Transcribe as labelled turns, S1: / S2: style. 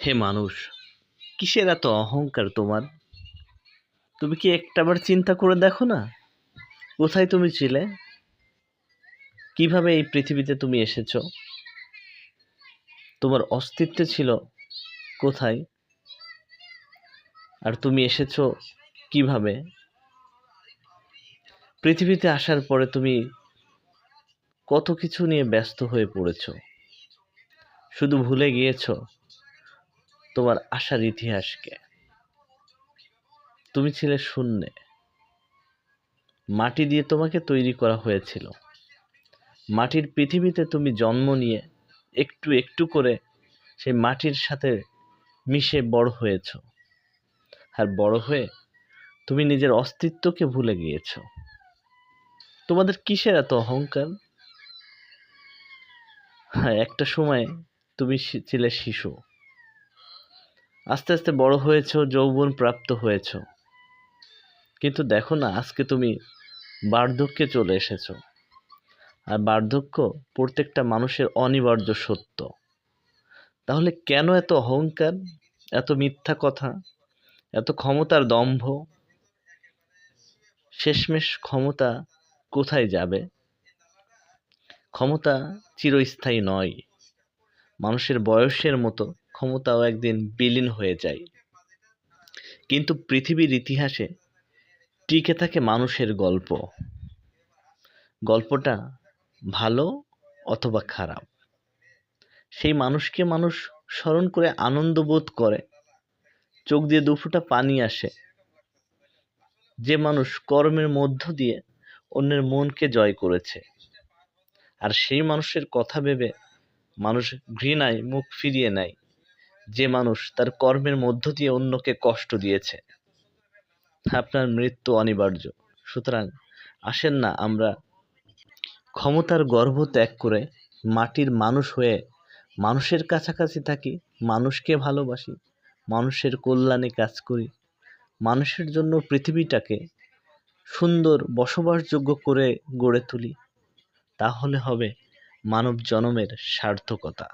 S1: হে মানুষ, কিসের এত অহংকার তোমার? তুমি কি একটাবার চিন্তা করে দেখো না, কোথায় তুমি ছিলে? কিভাবে এই পৃথিবীতে তুমি এসেছো? তোমার অস্তিত্ব ছিল কোথায়? আর তুমি এসেছো কিভাবে? পৃথিবীতে আসার পরে তুমি কত কিছু নিয়ে ব্যস্ত হয়ে পড়েছো, শুধু ভুলে গিয়েছো তোমার আসার ইতিহাসকে। তুমি ছিলে শূন্যে, মাটি দিয়ে তোমাকে তৈরি করা হয়েছিল। মাটির পৃথিবীতে তুমি জন্ম নিয়ে একটু একটু করে সেই মাটির সাথে মিশে বড় হয়েছ। আর বড় হয়ে তুমি নিজের অস্তিত্বকে ভুলে গিয়েছ। তোমাদের কিসের এত অহংকার? হ্যাঁ, একটা সময় তুমি ছিলে শিশু, আস্তে আস্তে বড় হয়েছ, যৌবন প্রাপ্ত হয়েছ। কিন্তু দেখো না, আজকে তুমি বার্ধক্যে চলে এসেছ। আর বার্ধক্য প্রত্যেকটা মানুষের অনিবার্য সত্য। তাহলে কেন এত অহংকার, এত মিথ্যা কথা, এত ক্ষমতার দম্ভ? শেষমেশ ক্ষমতা কোথায় যাবে? ক্ষমতা চিরস্থায়ী নয়। মানুষের বয়সের মতো ক্ষমতাও একদিন বিলীন হয়ে যায়। কিন্তু পৃথিবীর ইতিহাসে টিকে থাকে মানুষের গল্প। গল্পটা ভালো অথবা খারাপ, সেই মানুষকে মানুষ স্মরণ করে আনন্দ বোধ করে, চোখ দিয়ে দুফোঁটা পানি আসে। যে মানুষ কর্মের মধ্য দিয়ে অন্যের মনকে জয় করেছে, আর সেই মানুষের কথা ভেবে মানুষ ঘৃণায় মুখ ফিরিয়ে নেয়। যে মানুষ তার কর্মের মধ্য দিয়ে অন্যকে কষ্ট দিয়েছে। আপনার মৃত্যু অনিবার্য, সুতরাং আসেন না আমরা ক্ষমতার গর্ভ ত্যাগ করে মাটির মানুষ হয়ে মানুষের কাছাকাছি থাকি, মানুষকে ভালোবাসি, মানুষের কল্যাণে কাজ করি, মানুষের জন্য পৃথিবীটাকে সুন্দর বসবাসযোগ্য করে গড়ে তুলি। তাহলে হবে মানব জনমের সার্থকতা।